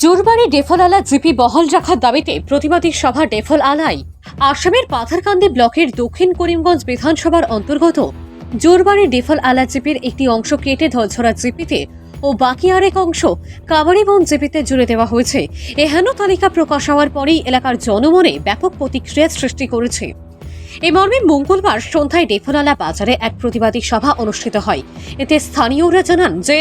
জোরবাড়ি ডেফল-আলা GP বহাল রাখার দাবিতে প্রতিবাদী সভা ডেফল-আলায়। আসামের পাথারকান্দি ব্লকের দক্ষিণ করিমগঞ্জ বিধানসভার অন্তর্গত জোরবাড়ি ডেফল-আলা জিপির একটি অংশ কেটে ধলছড়া জিপিতে ও বাকি আরেক অংশ কাবাড়িবন জিপিতে জুড়ে দেওয়া হয়েছে। এহেন তালিকা প্রকাশ হওয়ার পরেই এলাকার জনমনে ব্যাপক প্রতিক্রিয়া সৃষ্টি করেছে। এ মর্মে মঙ্গলবার সন্ধ্যায় ডেফল-আলা বাজারে এক প্রতিবাদী সভা অনুষ্ঠিত হয়। এতে স্থানীয়রা জানান যে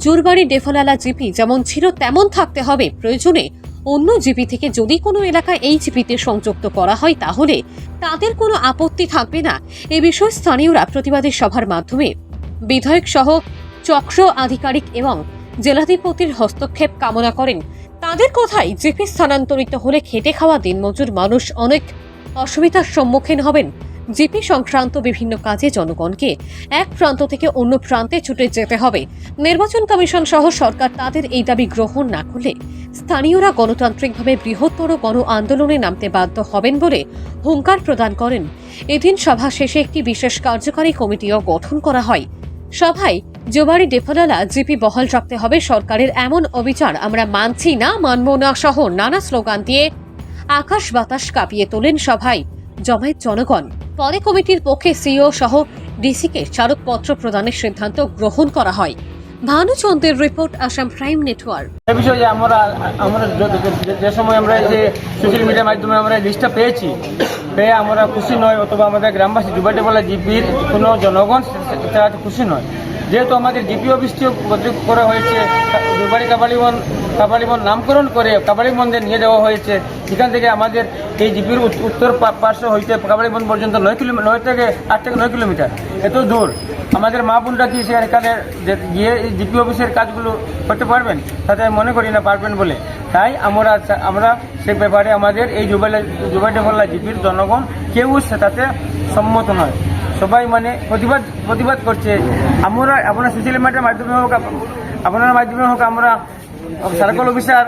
জোরবাড়ি ডেফল-আলা জিপি যেমন ছিল তেমন থাকতে হবে, প্রয়োজনে অন্য জিপি থেকে যদি কোনো এলাকায় এই জিপিতে সংযুক্ত করা হয় তাহলে তাদের কোনো আপত্তি থাকবে না। এ বিষয়ে স্থানীয়রা প্রতিবাদী সভার মাধ্যমে বিধায়ক সহ চক্র আধিকারিক এবং জেলাধিপতির হস্তক্ষেপ কামনা করেন। তাদের কথাই জিপি স্থানান্তরিত হলে খেটে খাওয়া দিনমজুর মানুষ অনেক অসুবিধার সম্মুখীন হবেন। জিপি সংক্রান্ত বিভিন্ন কাজে জনগণকে এক প্রান্ত থেকে অন্য প্রান্তে ছুটে যেতে হবে। নির্বাচন কমিশন সহ সরকার তাদের এই দাবি গ্রহণ না করলে স্থানীয়রা গণতান্ত্রিকভাবে বৃহত্তর গণ আন্দোলনে নামতে বাধ্য হবেন বলে হুঙ্কার প্রদান করেন। এদিন সভা শেষে একটি বিশেষ কার্যকারী কমিটিও গঠন করা হয়। সভায় জোরবাড়ি ডেফল-আলা জিপি বহাল রাখতে হবে, সরকারের এমন অবিচার আমরা মানছি না, মানব না সহ নানা স্লোগান দিয়ে আকাশ বাতাস কাঁপিয়ে তোলেন সভায় জমায়েত জনগণ। পরে কমিটির পক্ষে সিইও সহ ডিসিকে স্মারকপত্র প্রদানের সিদ্ধান্ত গ্রহণ করা হয়। ভানুচন্দ্রের রিপোর্ট, আসাম প্রাইম নেটওয়ার্ক। এই বিষয়ে আমরা যে সময় আমরা এই যে সোশ্যাল মিডিয়ার মাধ্যমে আমরা লিস্টটা পেয়ে আমরা খুশি নয়, অথবা আমাদের গ্রামবাসী জোরবাড়ি ডেফল-আলা জিপির কোনো জনগণ তারা খুশি নয়। যেহেতু আমাদের জিপি অফিসটিও বদলি করা হয়েছে, জোরবাড়ি কাবাড়িবন নামকরণ করে কাবাড়িবন্দে নিয়ে যাওয়া হয়েছে। সেখান থেকে আমাদের এই জিপির উত্তর পার্শ্ব হইতে কাবাড়িবন পর্যন্ত 9 থেকে 8 থেকে 9 কিলোমিটার, এত দূর। আমাদের মা বোনরা কি সেখানে গিয়ে এই জিপি অফিসের কাজগুলো করতে পারবেন? তাতে মনে করি না পারবেন বলে। তাই আমরা সে ব্যাপারে আমাদের এই জোরবাড়ি ডেফল-আলা জিপির জনগণ কেউ তাতে সম্মত নয়। সবাই প্রতিবাদ করছে। আমরা সোশ্যাল মিডিয়ার মাধ্যমে হোক, আপনার মাধ্যমে হোক, আমরা সার্কেল অফিসার,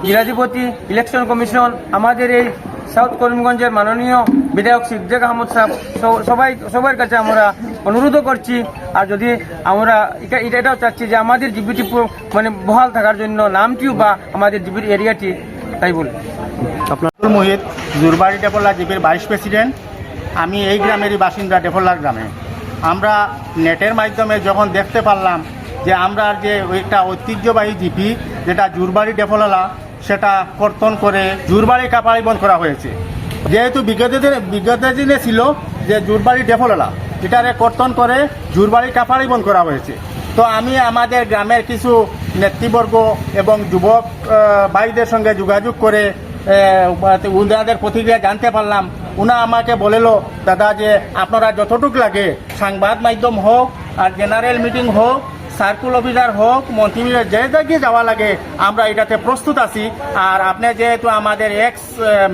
জেলাধিপতি, ইলেকশন কমিশন, আমাদের এই সাউথ করিমগঞ্জের মাননীয় বিধায়ক সিদ্দিক আহমদ সাহেব, সবার কাছে আমরা অনুরোধও করছি। আর যদি আমরা এটাও চাচ্ছি যে আমাদের জিপিটি বহাল থাকার জন্য নামটিও বা আমাদের জিপির এরিয়াটি, তাই বলি। আপনার মোহিত, জোরবাড়ি ডেফল-আলা জিপির ভাইস প্রেসিডেন্ট। আমি এই গ্রামেরই বাসিন্দা, ডেফল-আলা গ্রামে। আমরা নেটের মাধ্যমে যখন দেখতে পারলাম যে আমরা যে একটা ঐতিহ্যবাহী জিপি যেটা জোরবাড়ি ডেফল-আলা, সেটা কর্তন করে জোরবাড়ি কাবাড়িবন করা হয়েছে। যেহেতু বিগত দিনে ছিল যে জোরবাড়ি ডেফল-আলা, এটারে কর্তন করে জোরবাড়ি কাবাড়িবন করা হয়েছে। তো আমি আমাদের গ্রামের কিছু নেতৃবর্গ এবং যুবক ভাইদের সঙ্গে যোগাযোগ করে ওনাদের প্রতিক্রিয়া জানতে পারলাম। উনা আমাকে বলিল, দাদা, যে আপনারা যতটুকু লাগে, সংবাদ মাধ্যম হোক আর জেনারেল মিটিং হোক, সার্কুল অফিসার হোক, মন্ত্রী যে জায়গায় যাওয়া লাগে, আমরা এটাতে প্রস্তুত আছি। আর আপনি যেহেতু আমাদের এক্স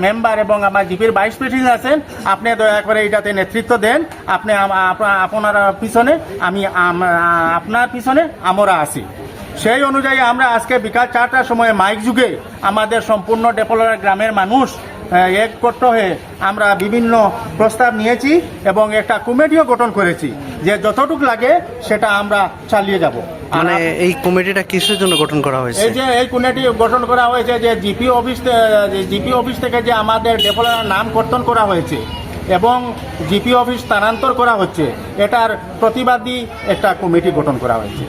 মেম্বার এবং আমার জিপির ভাইস প্রেসিডেন্ট আছেন, আপনি দয়া করে এটাতে নেতৃত্ব দেন। আপনার পিছনে আপনার পিছনে আমরা আছি। সেই অনুযায়ী আমরা আজকে বিকাল 4টার সময় মাইক যুগে আমাদের সম্পূর্ণ ডেফল-আলা গ্রামের মানুষ একত্র হয়ে আমরা বিভিন্ন প্রস্তাব নিয়েছি এবং একটা কমিটিও গঠন করেছি যে যতটুকু লাগে সেটা আমরা চালিয়ে যাব। মানে এই কমিটিটা কিসের জন্য গঠন করা হয়েছে? এই কমিটি গঠন করা হয়েছে যে জিপি অফিস থেকে যে আমাদের ডেফল-আলা নাম কর্তন করা হয়েছে এবং জিপি অফিস স্থানান্তর করা হচ্ছে, এটার প্রতিবাদী একটা কমিটি গঠন করা হয়েছে।